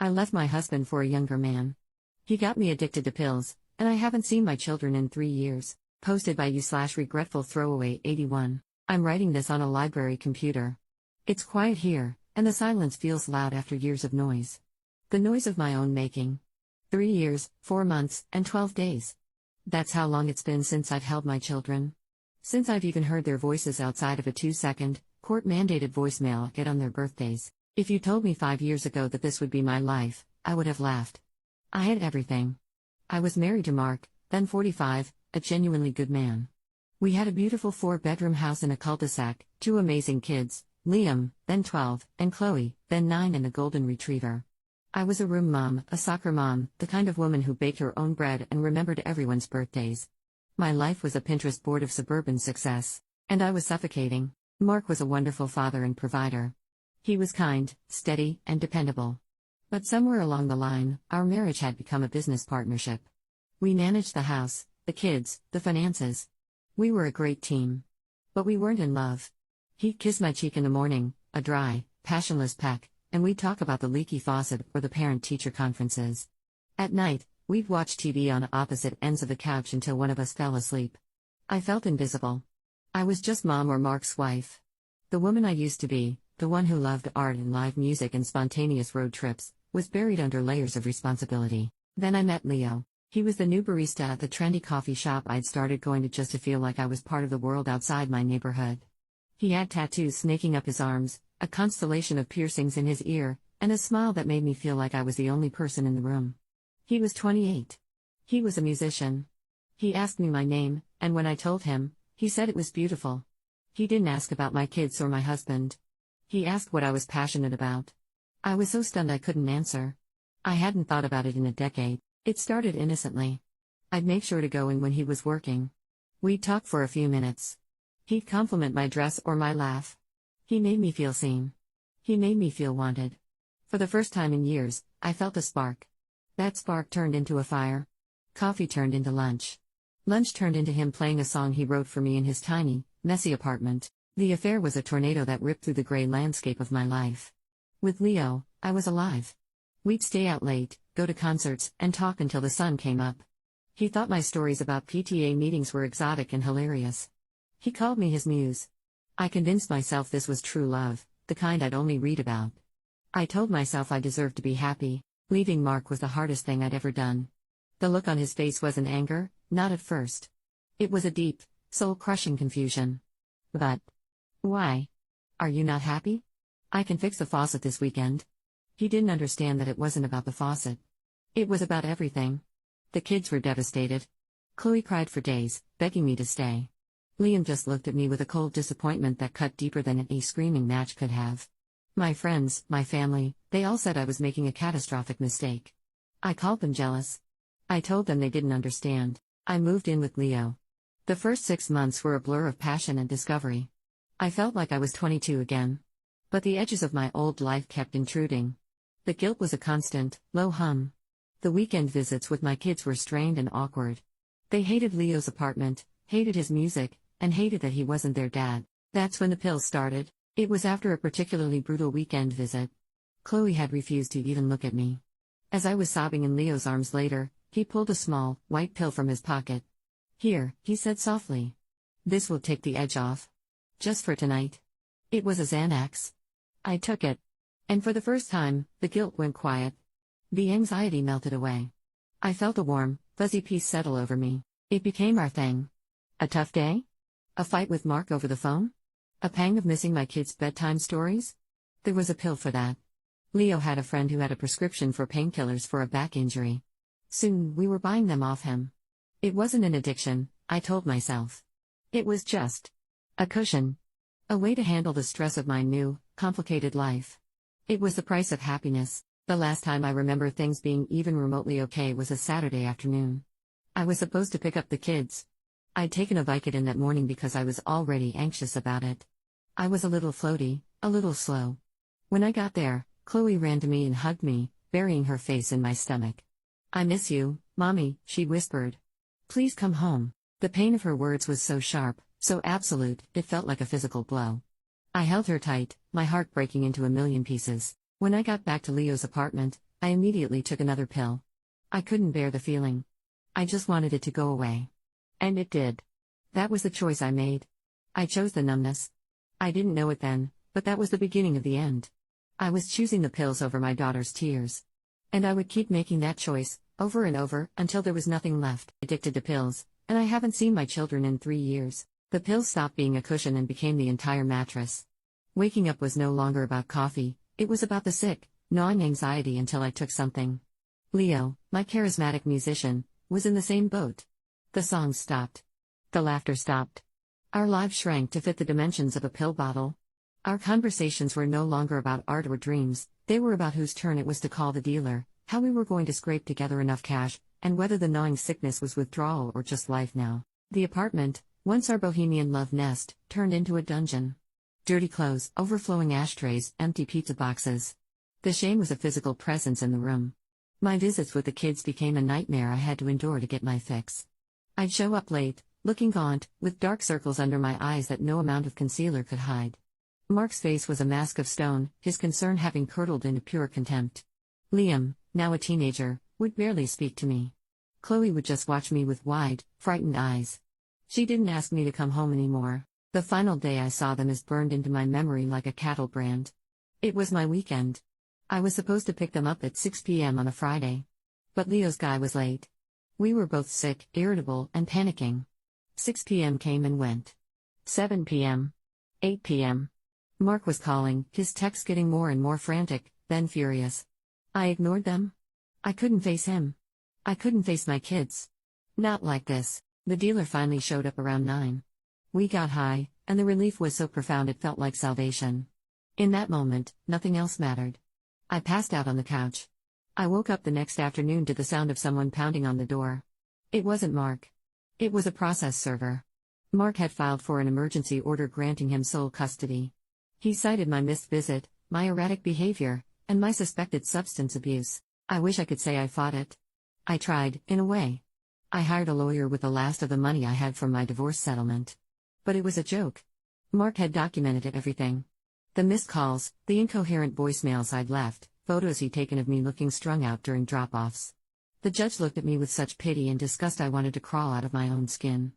I left my husband for a younger man. He got me addicted to pills, and I haven't seen my children in 3 years. Posted by you/regretful throwaway 81. I'm writing this on a library computer. It's quiet here, and the silence feels loud after years of noise. The noise of my own making. 3 years, 4 months, and 12 days. That's how long it's been since I've held my children. Since I've even heard their voices outside of a 2-second, court-mandated voicemail I get on their birthdays. If you told me 5 years ago that this would be my life, I would have laughed. I had everything. I was married to Mark, then 45, a genuinely good man. We had a beautiful 4-bedroom house in a cul-de-sac, 2 amazing kids, Liam, then 12, and Chloe, then 9, and a golden retriever. I was a room mom, a soccer mom, the kind of woman who baked her own bread and remembered everyone's birthdays. My life was a Pinterest board of suburban success. And I was suffocating. Mark was a wonderful father and provider. He was kind, steady, and dependable. But somewhere along the line, our marriage had become a business partnership. We managed the house, the kids, the finances. We were a great team. But we weren't in love. He'd kiss my cheek in the morning, a dry, passionless peck, and we'd talk about the leaky faucet or the parent-teacher conferences. At night, we'd watch TV on opposite ends of the couch until one of us fell asleep. I felt invisible. I was just mom or Mark's wife. The woman I used to be, the one who loved art and live music and spontaneous road trips, was buried under layers of responsibility. Then I met Leo. He was the new barista at the trendy coffee shop I'd started going to just to feel like I was part of the world outside my neighborhood. He had tattoos snaking up his arms, a constellation of piercings in his ear, and a smile that made me feel like I was the only person in the room. He was 28. He was a musician. He asked me my name, and when I told him, he said it was beautiful. He didn't ask about my kids or my husband. He asked what I was passionate about. I was so stunned I couldn't answer. I hadn't thought about it in a decade. It started innocently. I'd make sure to go in when he was working. We'd talk for a few minutes. He'd compliment my dress or my laugh. He made me feel seen. He made me feel wanted. For the first time in years, I felt a spark. That spark turned into a fire. Coffee turned into lunch. Lunch turned into him playing a song he wrote for me in his tiny, messy apartment. The affair was a tornado that ripped through the gray landscape of my life. With Leo, I was alive. We'd stay out late, go to concerts, and talk until the sun came up. He thought my stories about PTA meetings were exotic and hilarious. He called me his muse. I convinced myself this was true love, the kind I'd only read about. I told myself I deserved to be happy. Leaving Mark was the hardest thing I'd ever done. The look on his face wasn't anger, not at first. It was a deep, soul-crushing confusion. But why? Are you not happy? I can fix the faucet this weekend. He didn't understand that it wasn't about the faucet. It was about everything. The kids were devastated. Chloe cried for days, begging me to stay. Liam just looked at me with a cold disappointment that cut deeper than any screaming match could have. My friends, my family, they all said I was making a catastrophic mistake. I called them jealous. I told them they didn't understand. I moved in with Leo. The first 6 months were a blur of passion and discovery. I felt like I was 22 again. But the edges of my old life kept intruding. The guilt was a constant, low hum. The weekend visits with my kids were strained and awkward. They hated Leo's apartment, hated his music, and hated that he wasn't their dad. That's when the pills started. It was after a particularly brutal weekend visit. Chloe had refused to even look at me. As I was sobbing in Leo's arms later, he pulled a small, white pill from his pocket. "Here," he said softly. "This will take the edge off. Just for tonight." It was a Xanax. I took it. And for the first time, the guilt went quiet. The anxiety melted away. I felt a warm, fuzzy peace settle over me. It became our thing. A tough day? A fight with Mark over the phone? A pang of missing my kids' bedtime stories? There was a pill for that. Leo had a friend who had a prescription for painkillers for a back injury. Soon, we were buying them off him. It wasn't an addiction, I told myself. It was just a cushion. A way to handle the stress of my new, complicated life. It was the price of happiness. The last time I remember things being even remotely okay was a Saturday afternoon. I was supposed to pick up the kids. I'd taken a Vicodin that morning because I was already anxious about it. I was a little floaty, a little slow. When I got there, Chloe ran to me and hugged me, burying her face in my stomach. "I miss you, Mommy," she whispered. "Please come home." The pain of her words was so sharp, so absolute, it felt like a physical blow. I held her tight, my heart breaking into a million pieces. When I got back to Leo's apartment, I immediately took another pill. I couldn't bear the feeling. I just wanted it to go away. And it did. That was the choice I made. I chose the numbness. I didn't know it then, but that was the beginning of the end. I was choosing the pills over my daughter's tears. And I would keep making that choice, over and over, until there was nothing left. Addicted to pills, and I haven't seen my children in 3 years. The pills stopped being a cushion and became the entire mattress. Waking up was no longer about coffee, it was about the sick, gnawing anxiety until I took something. Leo, my charismatic musician, was in the same boat. The songs stopped. The laughter stopped. Our lives shrank to fit the dimensions of a pill bottle. Our conversations were no longer about art or dreams, they were about whose turn it was to call the dealer, how we were going to scrape together enough cash, and whether the gnawing sickness was withdrawal or just life now. The apartment, once our bohemian love nest, turned into a dungeon. Dirty clothes, overflowing ashtrays, empty pizza boxes. The shame was a physical presence in the room. My visits with the kids became a nightmare I had to endure to get my fix. I'd show up late, looking gaunt, with dark circles under my eyes that no amount of concealer could hide. Mark's face was a mask of stone, his concern having curdled into pure contempt. Liam, now a teenager, would barely speak to me. Chloe would just watch me with wide, frightened eyes. She didn't ask me to come home anymore. The final day I saw them is burned into my memory like a cattle brand. It was my weekend. I was supposed to pick them up at 6 p.m. on a Friday. But Leo's guy was late. We were both sick, irritable, and panicking. 6 p.m. came and went. 7 p.m. 8 p.m. Mark was calling, his texts getting more and more frantic, then furious. I ignored them. I couldn't face him. I couldn't face my kids. Not like this. The dealer finally showed up around 9. We got high, and the relief was so profound it felt like salvation. In that moment, nothing else mattered. I passed out on the couch. I woke up the next afternoon to the sound of someone pounding on the door. It wasn't Mark. It was a process server. Mark had filed for an emergency order granting him sole custody. He cited my missed visit, my erratic behavior, and my suspected substance abuse. I wish I could say I fought it. I tried, in a way. I hired a lawyer with the last of the money I had from my divorce settlement. But it was a joke. Mark had documented everything. The missed calls, the incoherent voicemails I'd left, photos he'd taken of me looking strung out during drop-offs. The judge looked at me with such pity and disgust I wanted to crawl out of my own skin.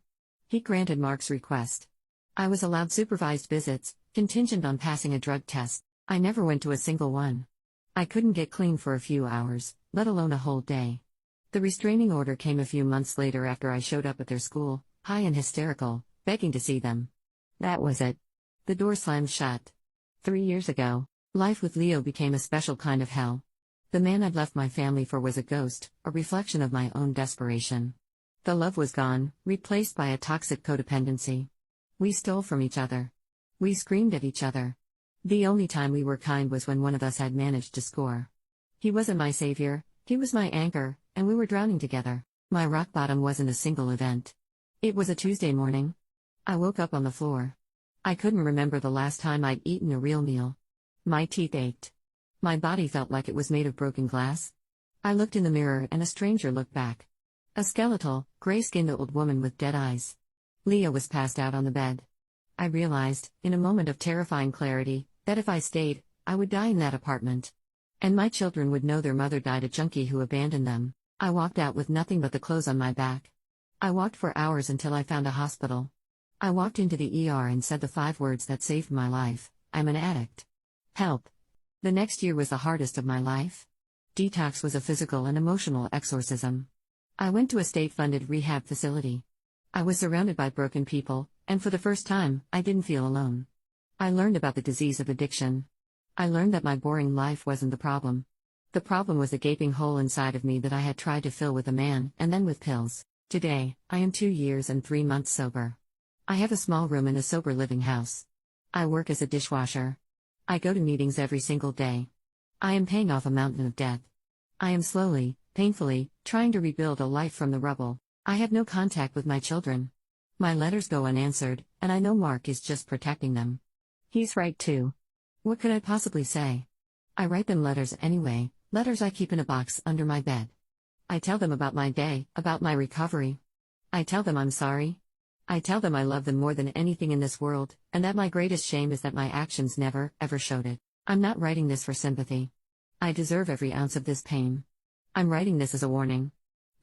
He granted Mark's request. I was allowed supervised visits, contingent on passing a drug test. I never went to a single one. I couldn't get clean for a few hours, let alone a whole day. The restraining order came a few months later after I showed up at their school, high and hysterical, begging to see them. That was it. The door slammed shut. 3 years ago, life with Leo became a special kind of hell. The man I'd left my family for was a ghost, a reflection of my own desperation. The love was gone, replaced by a toxic codependency. We stole from each other. We screamed at each other. The only time we were kind was when one of us had managed to score. He wasn't my savior, he was my anchor, and we were drowning together. My rock bottom wasn't a single event. It was a Tuesday morning. I woke up on the floor. I couldn't remember the last time I'd eaten a real meal. My teeth ached. My body felt like it was made of broken glass. I looked in the mirror and a stranger looked back. A skeletal, gray-skinned old woman with dead eyes. Leah was passed out on the bed. I realized, in a moment of terrifying clarity, that if I stayed, I would die in that apartment. And my children would know their mother died a junkie who abandoned them. I walked out with nothing but the clothes on my back. I walked for hours until I found a hospital. I walked into the ER and said the 5 words that saved my life: I'm an addict. Help. The next year was the hardest of my life. Detox was a physical and emotional exorcism. I went to a state-funded rehab facility. I was surrounded by broken people, and for the first time, I didn't feel alone. I learned about the disease of addiction. I learned that my boring life wasn't the problem. The problem was a gaping hole inside of me that I had tried to fill with a man, and then with pills. Today, I am 2 years and 3 months sober. I have a small room in a sober living house. I work as a dishwasher. I go to meetings every single day. I am paying off a mountain of debt. I am slowly, painfully, trying to rebuild a life from the rubble. I have no contact with my children. My letters go unanswered, and I know Mark is just protecting them. He's right too. What could I possibly say? I write them letters anyway, letters I keep in a box under my bed. I tell them about my day, about my recovery. I tell them I'm sorry. I tell them I love them more than anything in this world, and that my greatest shame is that my actions never, ever showed it. I'm not writing this for sympathy. I deserve every ounce of this pain. I'm writing this as a warning.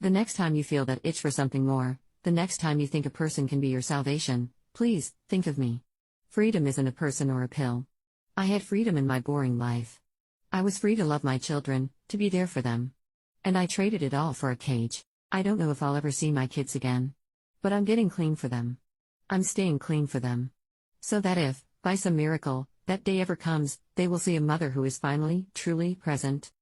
The next time you feel that itch for something more, the next time you think a person can be your salvation, please, think of me. Freedom isn't a person or a pill. I had freedom in my boring life. I was free to love my children, to be there for them. And I traded it all for a cage. I don't know if I'll ever see my kids again. But I'm getting clean for them. I'm staying clean for them. So that if, by some miracle, that day ever comes, they will see a mother who is finally, truly present.